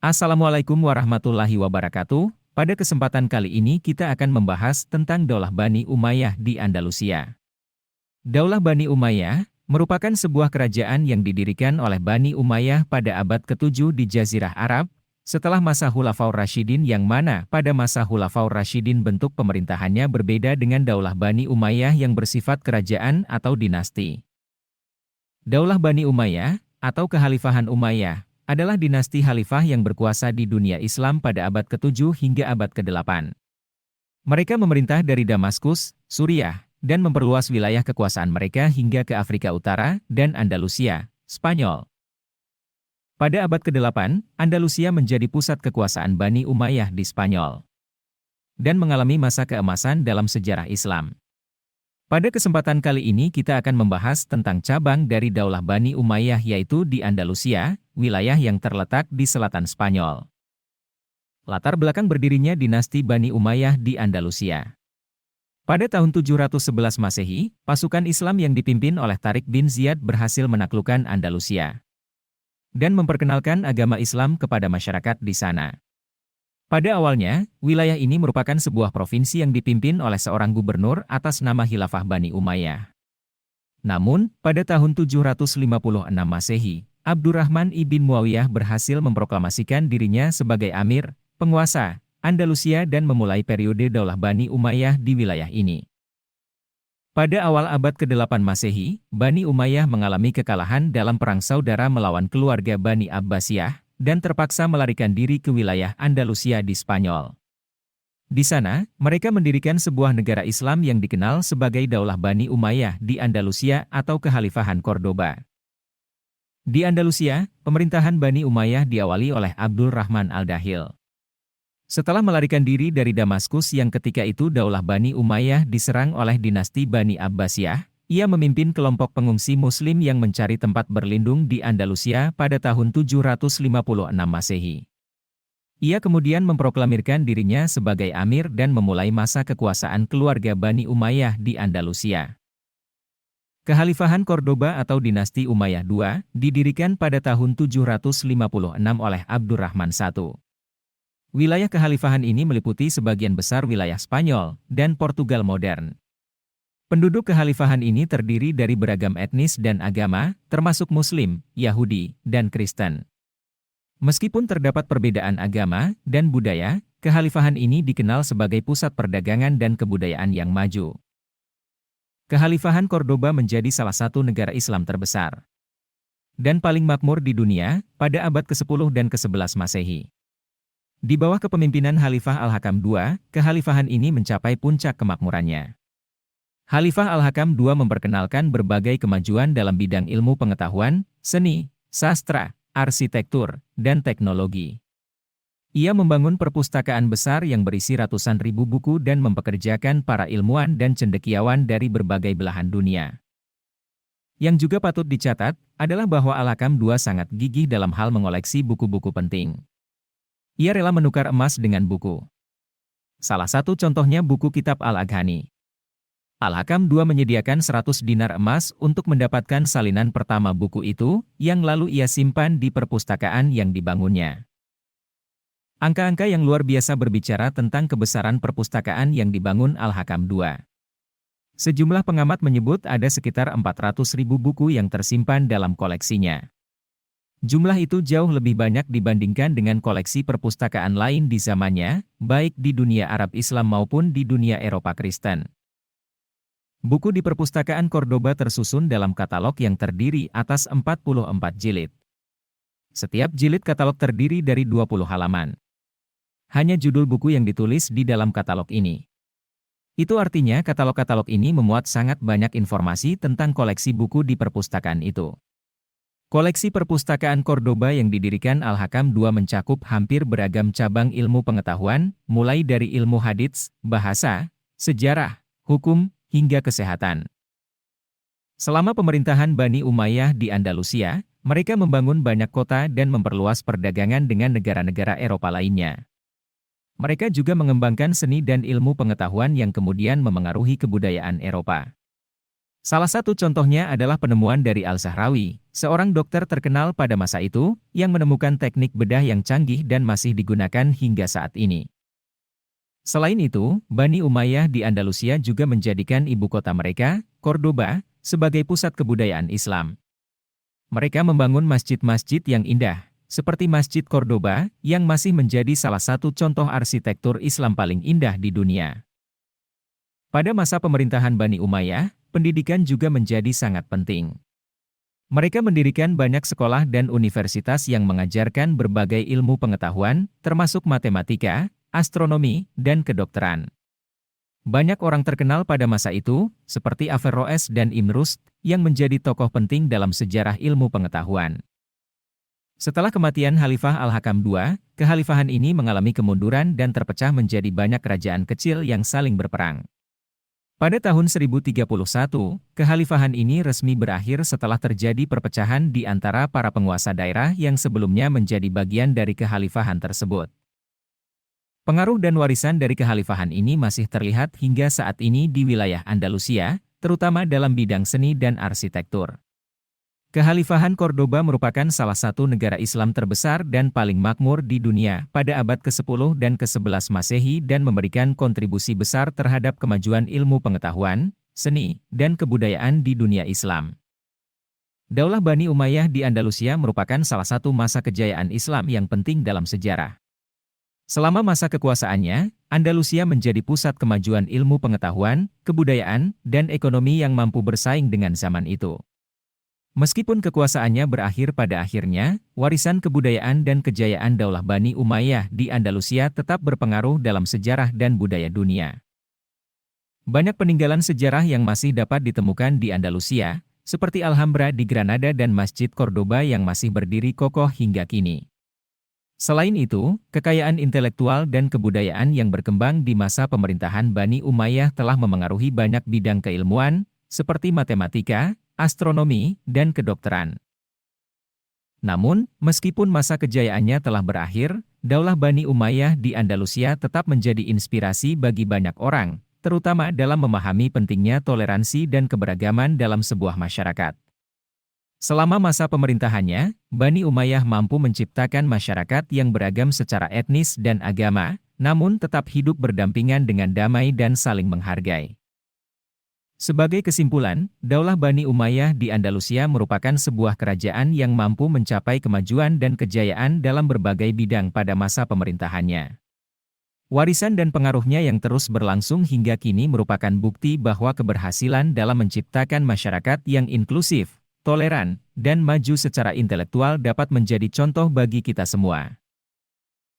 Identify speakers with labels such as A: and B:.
A: Assalamualaikum warahmatullahi wabarakatuh. Pada kesempatan kali ini kita akan membahas tentang Daulah Bani Umayyah di Andalusia. Daulah Bani Umayyah merupakan sebuah kerajaan yang didirikan oleh Bani Umayyah pada abad ke-7 di Jazirah Arab, setelah masa Khulafaur Rasyidin, yang mana pada masa Khulafaur Rasyidin bentuk pemerintahannya berbeda dengan Daulah Bani Umayyah yang bersifat kerajaan atau dinasti. Daulah Bani Umayyah atau Kekhalifahan Umayyah adalah dinasti khalifah yang berkuasa di dunia Islam pada abad ke-7 hingga abad ke-8. Mereka memerintah dari Damaskus, Suriah, dan memperluas wilayah kekuasaan mereka hingga ke Afrika Utara dan Andalusia, Spanyol. Pada abad ke-8, Andalusia menjadi pusat kekuasaan Bani Umayyah di Spanyol dan mengalami masa keemasan dalam sejarah Islam. Pada kesempatan kali ini kita akan membahas tentang cabang dari Daulah Bani Umayyah, yaitu di Andalusia, wilayah yang terletak di selatan Spanyol. Latar belakang berdirinya dinasti Bani Umayyah di Andalusia. Pada tahun 711 Masehi, pasukan Islam yang dipimpin oleh Tariq bin Ziyad berhasil menaklukkan Andalusia dan memperkenalkan agama Islam kepada masyarakat di sana. Pada awalnya, wilayah ini merupakan sebuah provinsi yang dipimpin oleh seorang gubernur atas nama Khilafah Bani Umayyah. Namun, pada tahun 756 Masehi, Abdurrahman ibn Muawiyah berhasil memproklamasikan dirinya sebagai amir, penguasa, Andalusia dan memulai periode Daulah Bani Umayyah di wilayah ini. Pada awal abad ke-8 Masehi, Bani Umayyah mengalami kekalahan dalam perang saudara melawan keluarga Bani Abbasiyah, dan terpaksa melarikan diri ke wilayah Andalusia di Spanyol. Di sana, mereka mendirikan sebuah negara Islam yang dikenal sebagai Daulah Bani Umayyah di Andalusia atau Kekhalifahan Cordoba. Di Andalusia, pemerintahan Bani Umayyah diawali oleh Abdul Rahman Al-Dahil. Setelah melarikan diri dari Damaskus yang ketika itu Daulah Bani Umayyah diserang oleh dinasti Bani Abbasiyah, ia memimpin kelompok pengungsi Muslim yang mencari tempat berlindung di Andalusia pada tahun 756 Masehi. Ia kemudian memproklamirkan dirinya sebagai amir dan memulai masa kekuasaan keluarga Bani Umayyah di Andalusia. Kekhalifahan Cordoba atau dinasti Umayyah II didirikan pada tahun 756 oleh Abdurrahman I. Wilayah kekhalifahan ini meliputi sebagian besar wilayah Spanyol dan Portugal modern. Penduduk kekhalifahan ini terdiri dari beragam etnis dan agama, termasuk Muslim, Yahudi, dan Kristen. Meskipun terdapat perbedaan agama dan budaya, kekhalifahan ini dikenal sebagai pusat perdagangan dan kebudayaan yang maju. Kekhalifahan Cordoba menjadi salah satu negara Islam terbesar dan paling makmur di dunia pada abad ke-10 dan ke-11 Masehi. Di bawah kepemimpinan Khalifah Al-Hakam II, kekhalifahan ini mencapai puncak kemakmurannya. Khalifah Al-Hakam II memperkenalkan berbagai kemajuan dalam bidang ilmu pengetahuan, seni, sastra, arsitektur, dan teknologi. Ia membangun perpustakaan besar yang berisi ratusan ribu buku dan mempekerjakan para ilmuwan dan cendekiawan dari berbagai belahan dunia. Yang juga patut dicatat adalah bahwa Al-Hakam II sangat gigih dalam hal mengoleksi buku-buku penting. Ia rela menukar emas dengan buku. Salah satu contohnya buku kitab Al-Aghani. Al-Hakam II menyediakan 100 dinar emas untuk mendapatkan salinan pertama buku itu, yang lalu ia simpan di perpustakaan yang dibangunnya. Angka-angka yang luar biasa berbicara tentang kebesaran perpustakaan yang dibangun Al-Hakam II. Sejumlah pengamat menyebut ada sekitar 400.000 buku yang tersimpan dalam koleksinya. Jumlah itu jauh lebih banyak dibandingkan dengan koleksi perpustakaan lain di zamannya, baik di dunia Arab Islam maupun di dunia Eropa Kristen. Buku di perpustakaan Cordoba tersusun dalam katalog yang terdiri atas 44 jilid. Setiap jilid katalog terdiri dari 20 halaman. Hanya judul buku yang ditulis di dalam katalog ini. Itu artinya katalog-katalog ini memuat sangat banyak informasi tentang koleksi buku di perpustakaan itu. Koleksi perpustakaan Cordoba yang didirikan Al-Hakam II mencakup hampir beragam cabang ilmu pengetahuan, mulai dari ilmu hadits, bahasa, sejarah, hukum, hingga kesehatan. Selama pemerintahan Bani Umayyah di Andalusia, mereka membangun banyak kota dan memperluas perdagangan dengan negara-negara Eropa lainnya. Mereka juga mengembangkan seni dan ilmu pengetahuan yang kemudian memengaruhi kebudayaan Eropa. Salah satu contohnya adalah penemuan dari Al-Sahrawi, seorang dokter terkenal pada masa itu, yang menemukan teknik bedah yang canggih dan masih digunakan hingga saat ini. Selain itu, Bani Umayyah di Andalusia juga menjadikan ibu kota mereka, Cordoba, sebagai pusat kebudayaan Islam. Mereka membangun masjid-masjid yang indah, seperti Masjid Cordoba, yang masih menjadi salah satu contoh arsitektur Islam paling indah di dunia. Pada masa pemerintahan Bani Umayyah, pendidikan juga menjadi sangat penting. Mereka mendirikan banyak sekolah dan universitas yang mengajarkan berbagai ilmu pengetahuan, termasuk matematika, astronomi, dan kedokteran. Banyak orang terkenal pada masa itu, seperti Averroes dan Ibn Rushd, yang menjadi tokoh penting dalam sejarah ilmu pengetahuan. Setelah kematian Khalifah Al-Hakam II, kekhalifahan ini mengalami kemunduran dan terpecah menjadi banyak kerajaan kecil yang saling berperang. Pada tahun 1031, kekhalifahan ini resmi berakhir setelah terjadi perpecahan di antara para penguasa daerah yang sebelumnya menjadi bagian dari kekhalifahan tersebut. Pengaruh dan warisan dari kekhalifahan ini masih terlihat hingga saat ini di wilayah Andalusia, terutama dalam bidang seni dan arsitektur. Kekhalifahan Cordoba merupakan salah satu negara Islam terbesar dan paling makmur di dunia pada abad ke-10 dan ke-11 Masehi dan memberikan kontribusi besar terhadap kemajuan ilmu pengetahuan, seni, dan kebudayaan di dunia Islam. Daulah Bani Umayyah di Andalusia merupakan salah satu masa kejayaan Islam yang penting dalam sejarah. Selama masa kekuasaannya, Andalusia menjadi pusat kemajuan ilmu pengetahuan, kebudayaan, dan ekonomi yang mampu bersaing dengan zaman itu. Meskipun kekuasaannya berakhir pada akhirnya, warisan kebudayaan dan kejayaan Daulah Bani Umayyah di Andalusia tetap berpengaruh dalam sejarah dan budaya dunia. Banyak peninggalan sejarah yang masih dapat ditemukan di Andalusia, seperti Alhambra di Granada dan Masjid Cordoba yang masih berdiri kokoh hingga kini. Selain itu, kekayaan intelektual dan kebudayaan yang berkembang di masa pemerintahan Bani Umayyah telah memengaruhi banyak bidang keilmuan, seperti matematika, astronomi, dan kedokteran. Namun, meskipun masa kejayaannya telah berakhir, Daulah Bani Umayyah di Andalusia tetap menjadi inspirasi bagi banyak orang, terutama dalam memahami pentingnya toleransi dan keberagaman dalam sebuah masyarakat. Selama masa pemerintahannya, Bani Umayyah mampu menciptakan masyarakat yang beragam secara etnis dan agama, namun tetap hidup berdampingan dengan damai dan saling menghargai. Sebagai kesimpulan, Daulah Bani Umayyah di Andalusia merupakan sebuah kerajaan yang mampu mencapai kemajuan dan kejayaan dalam berbagai bidang pada masa pemerintahannya. Warisan dan pengaruhnya yang terus berlangsung hingga kini merupakan bukti bahwa keberhasilan dalam menciptakan masyarakat yang inklusif, toleran, dan maju secara intelektual dapat menjadi contoh bagi kita semua.